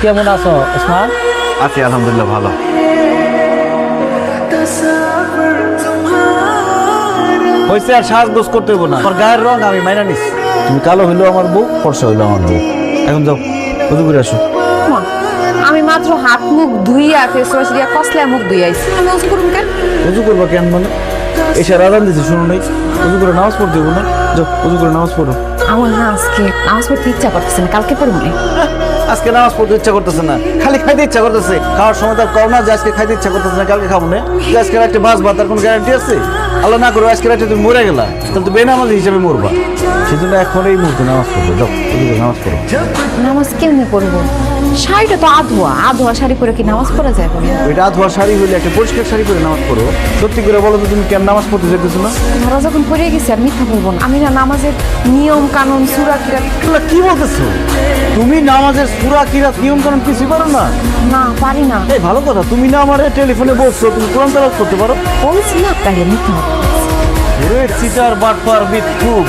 কেমন আছো ওসমান? আছি আলহামদুলিল্লাহ ভালো। হয়েছে আর সাজগোজ করতে হইব না, আমার গায়ের রং আমি মাইনা নিস। তুমি কালো হইলো আমার বউ, ফর্সা হইলো আমার বউ। এখন যাও উজু করে আসো। আমি মাত্র হাত মুখ ধুইয়া ফেস ওয়াশ দিয়া কসলা মুখ ধুইয়াইছি, আমি উজু করুম কেন? উজু করবো কেন মানে? এসে আরাম দিছি শুনো নাই, উজু করে নামাজ পড়তে হইব না? যাও উজু করে নামাজ পড়ো। আমার না আজকে নামাজ পড়তে ইচ্ছা করতেছে না, কালকে পড়ব না। আজকে নামাজ পড়তে ইচ্ছা করতেছে না, খালি খাইতে ইচ্ছা করতেছে। খাওয়ার সময় তার করো না যে আজকে খাইতে ইচ্ছা করতেছে না, কালকে খাবো না। যে আজকে রাত্রে বাঁচবা তার কোনো গ্যারান্টি আছে? আল্লাহ না করো আজকে রাত্রে তুমি মরে গেলা, তাহলে তো বেনামাজি হিসেবে মরবা। সেজন্য এখন এই মুহূর্তে নামাজ পড়বো। যাও উজু করে নামাজ পড়ো। নামাজ কেমনে পড়বো? শাড়িটা তো আধোয়া, আধোয়া শাড়ি পরে কি নামাজ পড়া যায় না? ওইটা ধোয়া শাড়ি হইলে একটা পরিষ্কার শাড়ি পরে নামাজ পড়ো। সত্যি করে বলো তো তুমি কেন নামাজ পড়তে যেতেছো না? ধরা যখন পড়ে গেছে আর মিথ্যা বলবো না। আমি না নামাজের নিয়ম কানুন সূরা কিরাত এগুলা কি বলতেছো? তুমি নামাজের সূরা কিরাত নিয়ম কানুন কিছু পারো না? না পারি না। এই ভালো কথা, তুমি না আমার টেলিফোনে বলছো তুমি কোরআন তেলাওয়াত করতে পারো। বলছি না তাইলে মিথ্যা বলছি। ওরে চিটার বাটপার মিথ্যুক,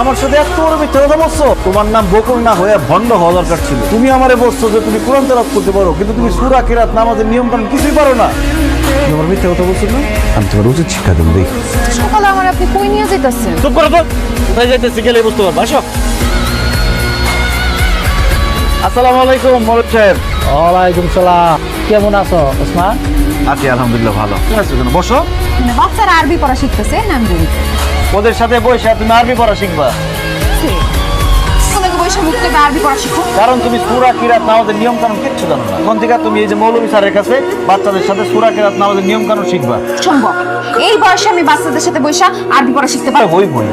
আমার সাথে এত বড় মিথ্যা কথা বলছো? তোমার নাম বকুল না হয়ে ভণ্ড হওয়া দরকার ছিল। তুমি আমারে বলছো যে তুমি কোরআন তেলাওয়াত করতে পারো, কিন্তু তুমি সূরা কিরাত নামাজের নিয়ম কানুন কিছুই পারো না। তুমি আমার মিথ্যা কথা বলছো না? আমি তোমার উচিত শিক্ষা দেবো। দেখি সকালে আমার আপনি কই নিয়ে যাইতাছেন? চুপ করো তো, কোথায় যাইতেছি গেলে বুঝতে পারবো। আসো। আসসালামু আলাইকুম মরদ সাহেব। ওয়ালাইকুম সালাম। কেমন আছো ওসমান? আছি আলহামদুলিল্লাহ ভালো। বসো। মানে বাচ্চারা আরবি পড়া শিখতেছে না? আমি বলি ওদের সাথে বসে তুমি আরবি পড়া শিখবা, তোমাকে বৈশা মুখ থেকে আরবি পড়া শিখো। কারণ তুমি সূরা কিরাত নামাজের নিয়ম কানুন কিচ্ছু জানো না। এখন থেকে তুমি এই যে মৌলভী স্যারের কাছে বাচ্চাদের সাথে সূরা কিরাত নামাজের নিয়ম কানুন শিখবা। সম্ভব এই বয়সে আমি বাচ্চাদের সাথে বৈশা আরবি পড়া শিখতে পারবো? হই বই,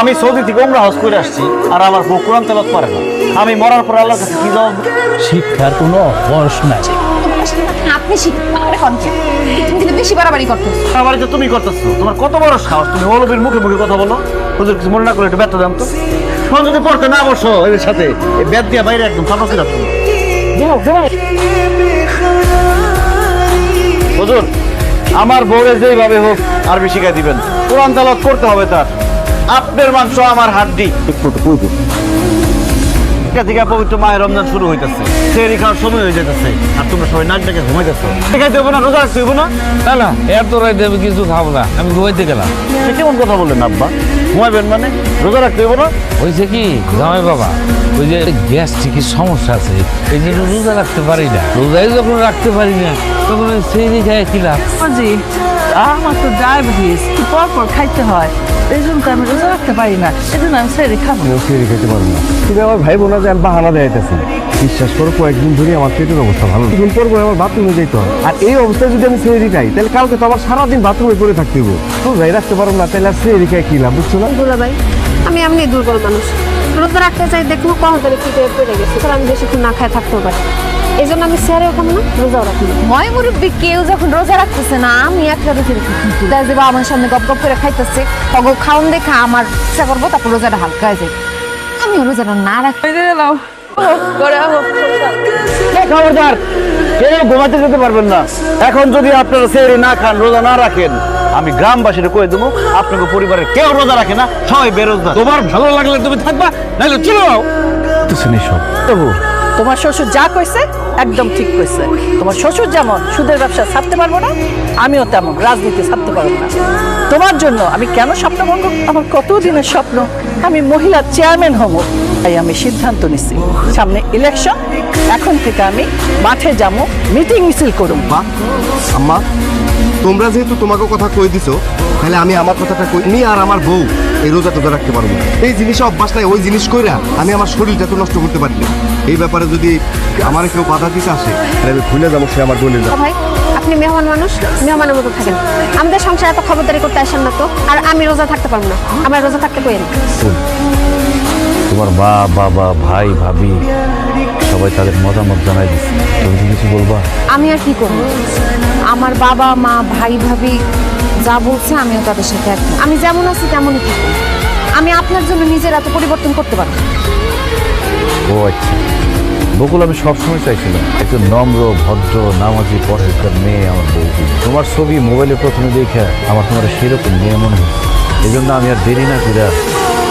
আমি সৌদি থেকে ওমরা হজ করে আসছি আর আমার বউ কোরআন তেলাওয়াত পারে না। আমি মরার পর আল্লাহর কাছে কি জবাব? শিক্ষার কোনো বয়স নাই। আপনি শিখতে তুমি কিন্তু বেশি বাড়াবাড়ি করতেছো। আমার যে তুমি করতেছো, তোমার কত বড় সাহস? তুমি মৌলভীর মুখে মুখে কথা বলো। হুজুর কিছু মনে না করে একটু ব্যথা দাম তো। তখন যদি পড়তে না বসো এদের সাথে, এই ব্যাট দিয়ে বাইরে একদম ফাঁসি রাখতো। হুজুর আমার বউরে যেইভাবে হোক আরবি শিখাই দিবেন, কোরআন তেলাওয়াত করতে হবে তার। আপনার মাংস আমার হাড্ডি। থেকে পবিত্র মাহে রমজান শুরু হইতেছে, সেহরি খাওয়ার সময় হয়ে যেতেছে, আর তোমরা সবাই নাক ডেকে ঘুমাইতেছো। দেখাই দেবো না, রোজা রাখতে হইব না? না না, এত রাইতে আমি কিছু খাবো না, আমি ঘুমাইতে গেলাম। সে কেমন কথা বললেন আব্বা? ঘুমাইবেন মানে? রোজা রাখতে হইব না? হয়েছে কি জামাই বাবা, ওই যে গ্যাস্ট্রিকের সমস্যা আছে, এই জন্য রোজা রাখতে পারি না। রোজাই যখন রাখতে পারি না তখন সেই খাই খিলাম। জি, আমার তো ডায়াবেটিস, পর পর খাইতে হয়, এই জন্য তো আমি রোজা রাখতে পারি না। এই জন্য আমি সেরে খাবো। ফিরে খেতে পারবো না। তুমি আমার ভাই বোনা যে আমি বাহানা দেখাইতেছি, বিশ্বাস করো কয়েকদিন ধরে আমার পেটের অবস্থা ভালো। কিছুদিন পর পর আমার বাথরুমে যেতে হয়, আর এই অবস্থায় যদি আমি সেহরি খাই তাহলে কালকে তো আমার সারাদিন বাথরুমে পড়ে থাকতে হইব। তো যাই রাখতে পারবো না, তাহলে আর সেহরি খাই কি লাভ? বুঝছো না? দুলা ভাই, আমি এমনি দুর্বল মানুষ, রোজা রাখতে চাই দেখুন কখন তারিখ থেকে পড়ে গেছে, তাহলে আমি বেশিক্ষণ না খায় থাকতেও পারি। এই জন্য আমি সেরেও খাবো না, রোজাও রাখবো না। ময় মুরব্বী কেউ যখন রোজা রাখতেছে না, আমি একটা রেখে রেখে আমার সামনে গপ গপ করে খাইতেছে, তখন খাওন দেখা আমার ইচ্ছা করবো, তারপর রোজাটা হালকা হয়ে যায়। আমি রোজাটা না রাখতে খবরদার, কেউ ঘুমাতে যেতে পারবেন না। এখন যদি আপনারা সেহরি না খান, রোজা না রাখেন, আমি গ্রামবাসীরা কয়ে দেবো আপনাকে পরিবারের কেউ রোজা রাখে না, সবাই বেরোজগার। তোমার ভালো লাগলে তুমি থাকবা, নাহলে চলে যাও। তোমার শ্বশুর যা কইছে একদম ঠিক কইছে। তোমার শ্বশুর যেমন সুদের ব্যবসা ছাড়তে পারবো না, আমিও তেমন রাজনীতি ছাড়তে পারবো না। তোমার জন্য আমি কেন স্বপ্ন ভঙ্গ? আমার কত দিনের স্বপ্ন আমি মহিলা চেয়ারম্যান হব। তাই আমি সিদ্ধান্ত নিছি, সামনে ইলেকশন, এখন থেকে আমি মাঠে যাবো, মিটিং মিছিল করুম। মা, আম্মা, তোমরা যেহেতু তোমাকে কথা কই দিছো, তাহলে আমি আমার কথাটা কই নি। আর আমার বউ এই রোজা টোজা রাখতে পারবো না। এই জিনিসে অভ্যাস নাই, ওই জিনিস কইরা আমি আমার শরীরটা তো নষ্ট করতে পারি না। এই ব্যাপারে যদি আমার কেউ বাধা দিতে আসে, তাহলে আমি ভুলে যাবো সে আমার বোনের যাবো। ভাই, আপনি মেহমান মানুষ, মেহমানের মতো থাকেন। আমাদের সংসারে এত খবরদারি করতে আসেন না তো। আর আমি রোজা থাকতে পারবো না, আমার রোজা থাকতে কইেন। তোমার বাবা, ভাই, ভাবি সবাই তাদের মতামত জানাই দিচ্ছে, তুমি কি কিছু বলবা? আমি আর কি করবো? আমার বাবা মা ভাই ভাবি যা বলছে আমিও তাদের সাথে একমত। আমি যেমন আছি তেমনই থাকি। আমি আপনার জন্য নিজের এত পরিবর্তন করতে পারবো না। ও আচ্ছা বকুল, আমি সবসময় চাইছিলাম একজন নম্র ভদ্র নামাজি পরহেজগার মেয়ে আমার বউ। তোমার ছবি মোবাইলে প্রথমে দেখে আমার তোমার সেরকম মেয়ে মনে হচ্ছে। এই জন্য আমি আর দেরি না করে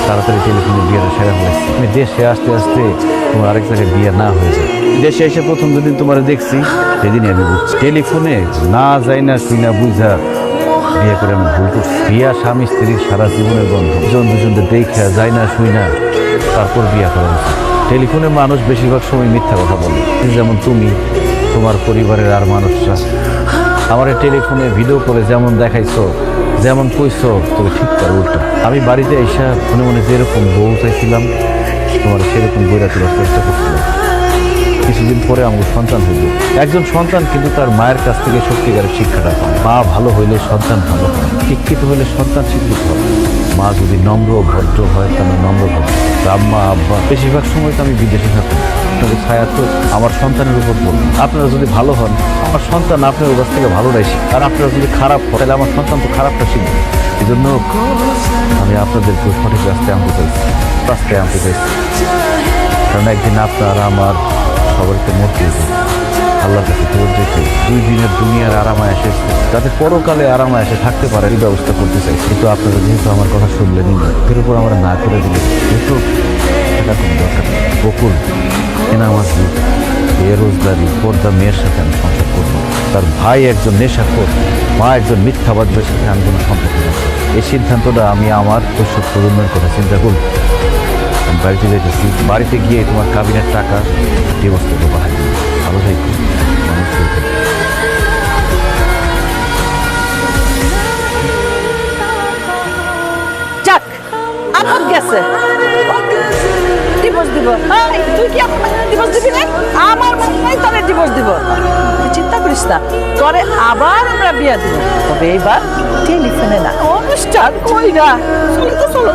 তাড়াতাড়ি টেলিফোনে বিয়েটা সেরা হয়েছে। তুমি দেশে আসতে আসতে তোমার আরেক জায়গায় বিয়ে না হয়ে যায়। দেশে এসে প্রথম যেদিন তোমার দেখছি সেদিনই আমি বুঝছি টেলিফোনে না যাই না শুই না বুঝা বিয়ে করে আমি ভুল করছি। বিয়া স্বামী স্ত্রীর সারা জীবনের বন্ধন, দুজন দুজনকে দেখে যায় না শুই না তারপর বিয়ে করা উচিত। টেলিফোনে মানুষ বেশিরভাগ সময় মিথ্যা কথা বলে, যেমন তুমি, তোমার পরিবারের আর মানুষরা। আমার টেলিফোনে ভিডিও করে যেমন দেখাইছো, যেমন কইছো, তুমি ঠিক তার উল্টা। আমি বাড়িতে এসে মনে মনে যেরকম বউ চাইছিলাম তোমার সেরকম বইরা তোলার চেষ্টা করছিলাম। কিছুদিন পরে আমার সন্তান হইল। একজন সন্তান কিন্তু তার মায়ের কাছ থেকে সত্যিকারের শিক্ষাটা পায়। মা ভালো হইলে সন্তান ভালো হয়, শিক্ষিত হইলে সন্তান শিক্ষিত হয়। মা যদি নম্র ভদ্র হয় তাহলে নম্র ভদ্র। আম্মা আব্বা বেশিরভাগ সময় তো আমি বিদেশে থাকি, আপনাদের ছায়া তো আমার সন্তানের উপর পড়বে। আপনারা যদি ভালো হন আমার সন্তান আপনার কাছ থেকে ভালোটাই শিখবে, আর আপনারা যদি খারাপ হয় তাহলে আমার সন্তান তো খারাপটা শিখবে। এই জন্য আমি আপনাদেরকে সঠিক রাস্তায় আনতে চাইছি, কারণ একদিন আপনার আমার সবাইকে মরতে হবে। আল্লাহর কাছে ফেরত যেতে 2 দিনের দুনিয়ার আরামায় এসে যাতে পরকালে আরামায় এসে থাকতে পারে এই ব্যবস্থা করতে চাই। কিন্তু আপনারা যেহেতু আমার কথা শুনলেনই না, এর উপর আমরা না করে দিলে যেহেতু এটা কোনো দরকার নেই। বকুল এনা আমার বেরোজগারি পর্দা মেয়ের সাথে আমি সংসার করব। তার ভাই একজন নেশাখোর, মা একজন মিথ্যাবাদের সাথে আমি কোনো সম্পর্ক নেই। এই সিদ্ধান্তটা আমি আমার ভবিষ্যৎ প্রজন্মের কথা চিন্তা করি। আমি বাড়িতে যাইতেছি, বাড়িতে গিয়ে তোমার কাবিনের টাকা ডিভোর্স করবো। ভালো থাকবে, মানুষ হয়ে থাকবে। যাক, আপদ গেছে, ডিভোর্স দিব। এই, তুই কি ডিভোর্স দিবি না? আমার মনে হয় তোরে ডিভোর্স দিব। তুই চিন্তা করিস না, তোরে আবার আমরা বিয়া দিব, তবে এইবার টেলিফোনে না, অনুষ্ঠান কইরা। চলো তো চলো।